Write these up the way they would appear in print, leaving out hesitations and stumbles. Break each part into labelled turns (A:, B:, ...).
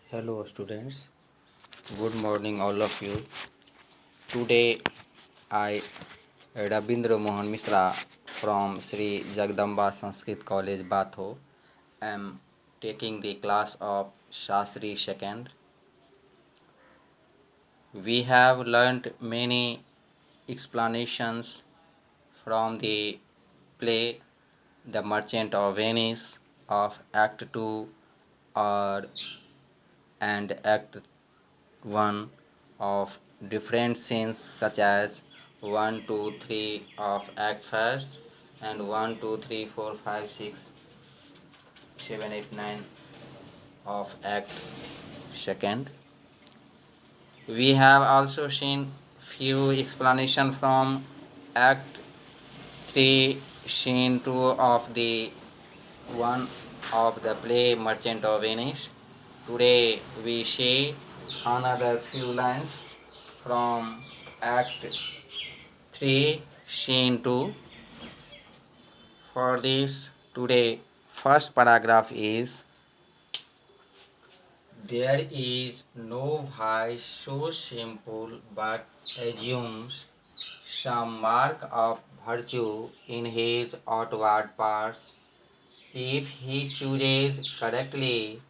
A: Hello students, good morning all of you. Today I Rabindra Mohan Misra from Sri Jagdamba Sanskrit College Batho am taking the class of Shastri second. We have learnt many explanations from the play The Merchant of Venice of Act 2 or and Act 1 of different scenes such as 1, 2, 3 of Act First and 1, 2, 3, 4, 5, 6, 7, 8, 9 of Act Second. We have also seen few explanation from Act 3, Scene 2 of the 1 of the play Merchant of Venice. Today we see another few lines from Act 3, Scene 2. For this, today, first paragraph is there is no vice so simple but assumes some mark of virtue in his outward parts. If he chooses correctly,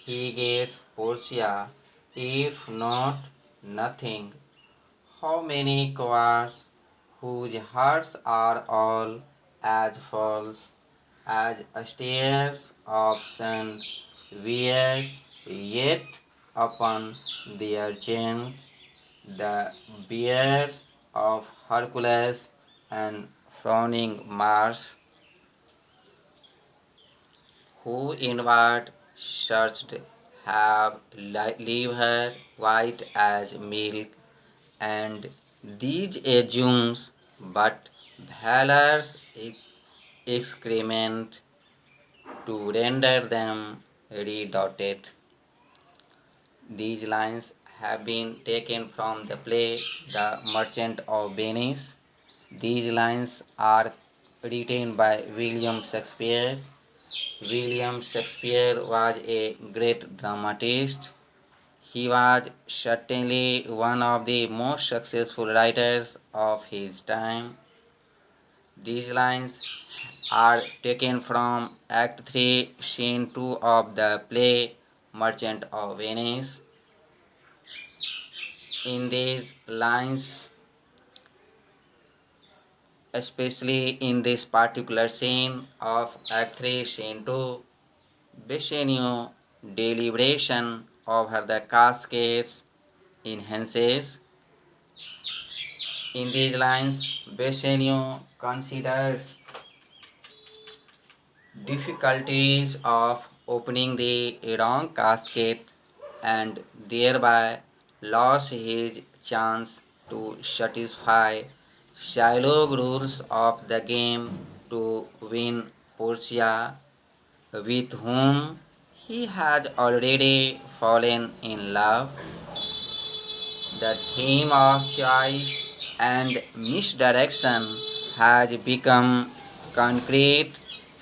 A: he gets Portia. If not, nothing. How many cowards whose hearts are all as false as stairs of sand wear yet upon their chains the bears of Hercules and frowning Mars, who inward searched have leave her white as milk, and these assumes but valor's excrement to render them redoubted. These lines have been taken from the play The Merchant of Venice. These lines are written by William Shakespeare. William Shakespeare was a great dramatist. He was certainly one of the most successful writers of his time. These lines are taken from Act 3, Scene 2 of the play Merchant of Venice. In these lines, especially in this particular scene of Act 3, Scene 2, Bassanio deliberation over the cascades enhances. In these lines, Bassanio considers difficulties of opening the wrong casket and thereby lost his chance to satisfy shallow rules of the game to win Portia, with whom he had already fallen in love. The theme of choice and misdirection has become concrete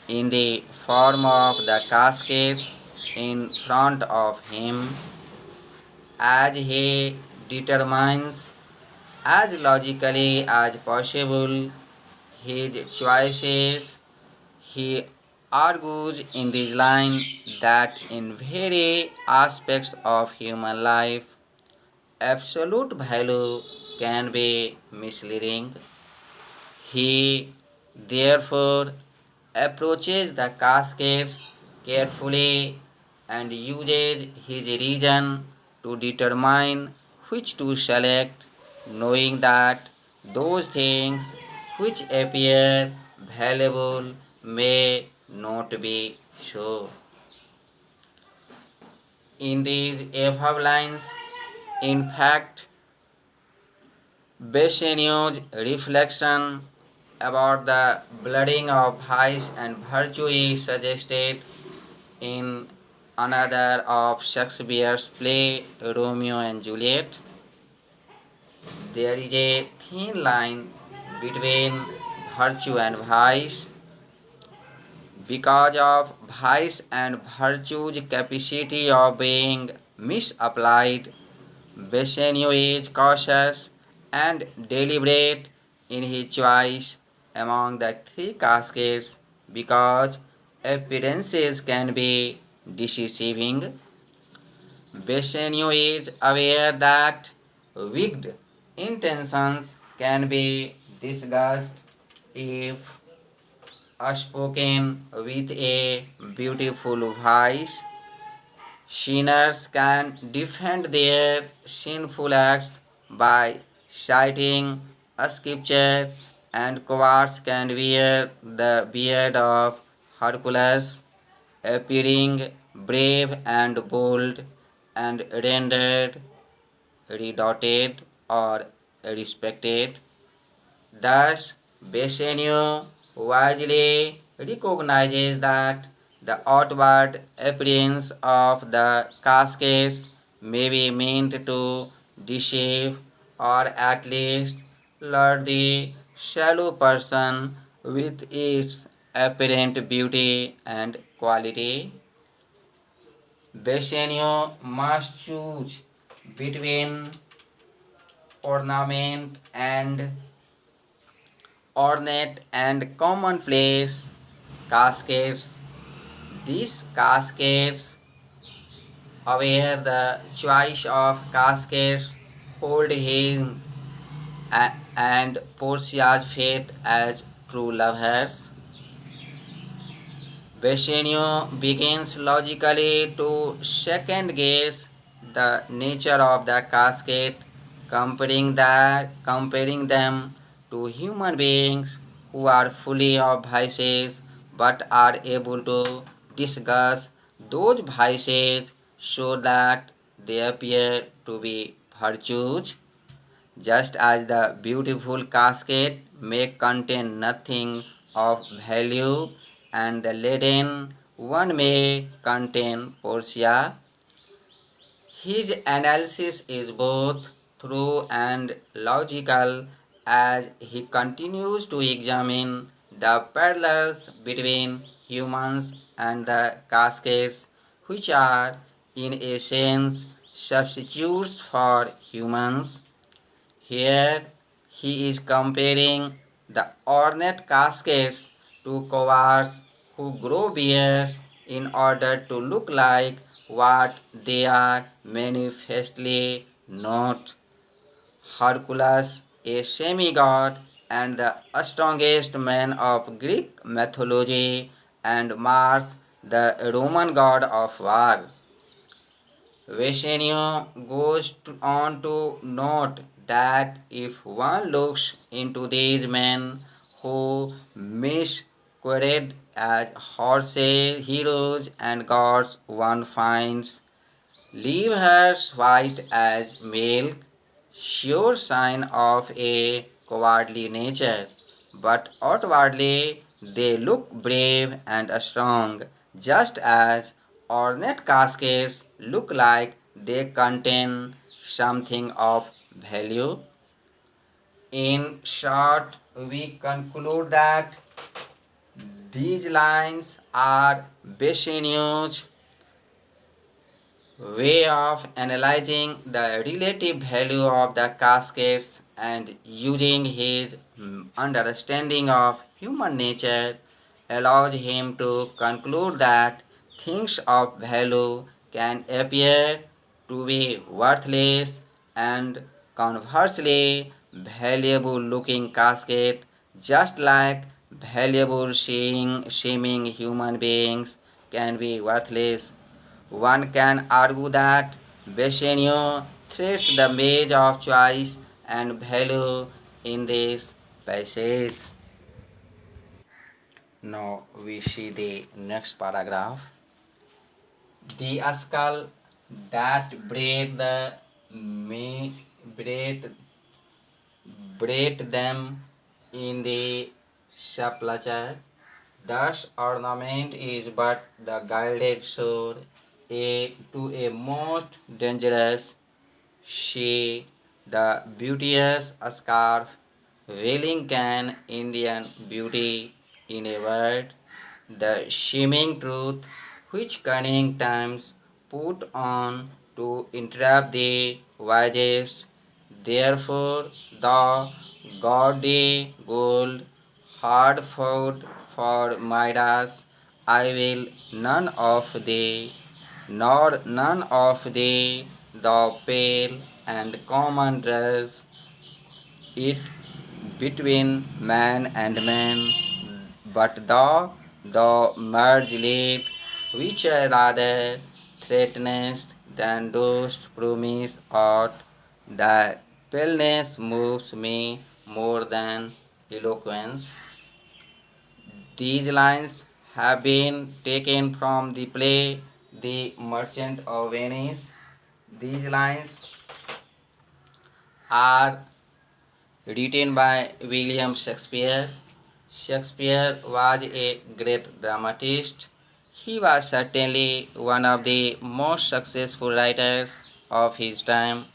A: in the form of the caskets in front of him as he determines as logically as possible his choices. He argues in this line that in very aspects of human life, absolute value can be misleading. He therefore approaches the cascades carefully and uses his reason to determine which to select, knowing that those things which appear valuable may not be so. In these above lines, in fact, Bassanio's reflection about the blurring of vice and virtue is suggested in another of Shakespeare's play Romeo and Juliet. There is a thin line between virtue and vice because of vice and virtue's capacity of being misapplied. Bassanio is cautious and deliberate in his choice among the three caskets because appearances can be deceiving. Bassanio is aware that wicked intentions can be disguised if spoken with a beautiful voice. Sinners can defend their sinful acts by citing a scripture, and cowards can wear the beard of Hercules, appearing brave and bold, and rendered redoubted or respected. Thus, Bassanio wisely recognizes that the outward appearance of the caskets may be meant to deceive or at least lure the shallow person with its apparent beauty and quality. Bassanio must choose between ornament and ornate and commonplace caskets. These caskets, aware the choice of caskets, hold him and Portia's fate as true lovers. Bassanio begins logically to second guess the nature of the casket, comparing them to human beings who are fully of vices but are able to discuss those vices so that they appear to be virtues. Just as the beautiful casket may contain nothing of value and the leaden one may contain Portia, his analysis is both true and logical as he continues to examine the parallels between humans and the caskets, which are, in a sense, substitutes for humans. Here he is comparing the ornate caskets to cowards who grow beards in order to look like what they are manifestly not. Hercules, a semi-god and the strongest man of Greek mythology, and Mars, the Roman god of war. Vesenio goes on to note that if one looks into these men who masquerade as horses, heroes, and gods, one finds leave hairs white as milk, sure sign of a cowardly nature, but outwardly they look brave and strong, just as ornate caskets look like they contain something of value. In short, we conclude that these lines are Bassanio's way of analyzing the relative value of the caskets and using his understanding of human nature allows him to conclude that things of value can appear to be worthless and conversely valuable looking casket just like valuable seeming human beings can be worthless. One can argue that Bassanio threads the maze of choice and value in this passage. Now we see the next paragraph. The skull that breed the me breed braid them in the sepulchre. Thus ornament is but the gilded sword to a most dangerous she, the beauteous scarf, veiling can Indian beauty in a word, the seeming truth which cunning times put on to interrupt the voyages. Therefore, the gaudy gold hard fought for Midas. I will none of the pale and common dress it between man and man, but the merge late, which I rather threatenest than dost promise aught. The paleness moves me more than eloquence. These lines have been taken from the play The Merchant of Venice. These lines are written by William Shakespeare. Shakespeare was a great dramatist. He was certainly one of the most successful writers of his time.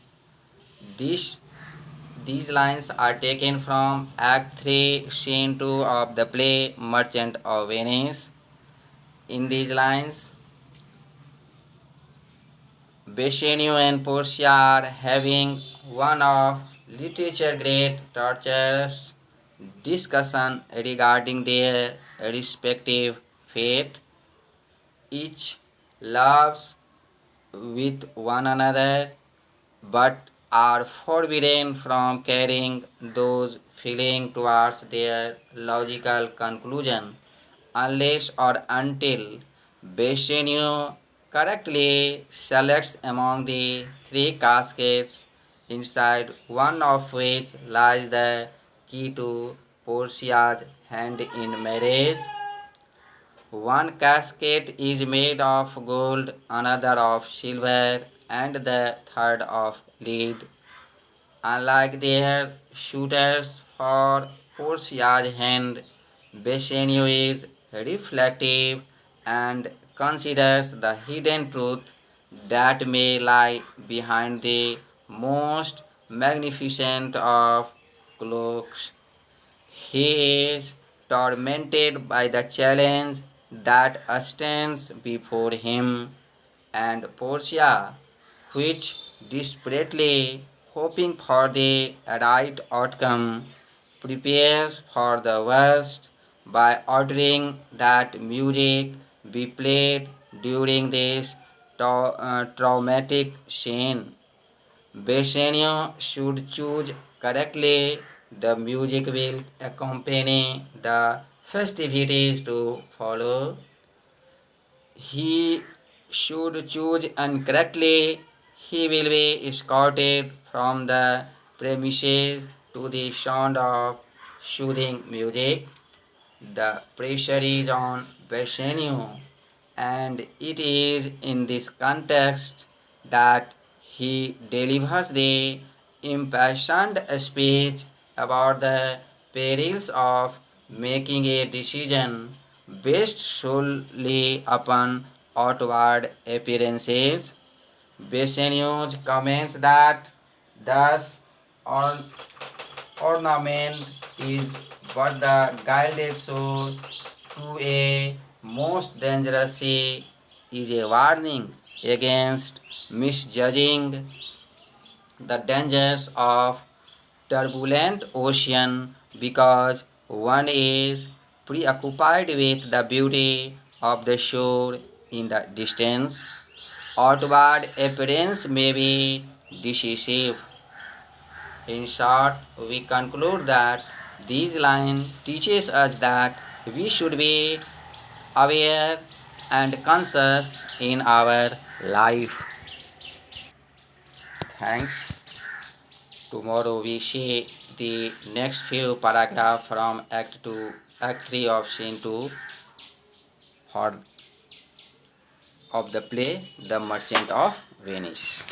A: These, these lines are taken from Act 3, Scene 2 of the play Merchant of Venice. In these lines, Bassanio and Portia are having one of literature great torturous discussion regarding their respective fate. Each loves with one another but are forbidden from carrying those feelings towards their logical conclusion unless or until Bassanio correctly selects among the three caskets, inside one of which lies the key to Portia's hand in marriage. One casket is made of gold, another of silver, and the third of lead. Unlike their suitors for Portia's hand, Bassanio is reflective and considers the hidden truth that may lie behind the most magnificent of cloaks. He is tormented by the challenge that stands before him, and Portia, which desperately hoping for the right outcome, prepares for the worst by ordering that music be played during this traumatic scene. Bassanio should choose correctly. The music will accompany the festivities to follow. He should choose incorrectly. He will be escorted from the premises to the sound of soothing music. The pressure is on Bassanio, and it is in this context that he delivers the impassioned speech about the perils of making a decision based solely upon outward appearances. Bassanio comments that thus all ornament is but the gilded sword to a most dangerous sea is a warning against misjudging the dangers of turbulent ocean because one is preoccupied with the beauty of the shore in the distance. Outward appearance may be decisive. In short, we conclude that these lines teaches us that we should be aware and conscious in our life. Thanks. Tomorrow we see the next few paragraphs from Act 2, Act 3 of Scene 2 for, of the play The Merchant of Venice.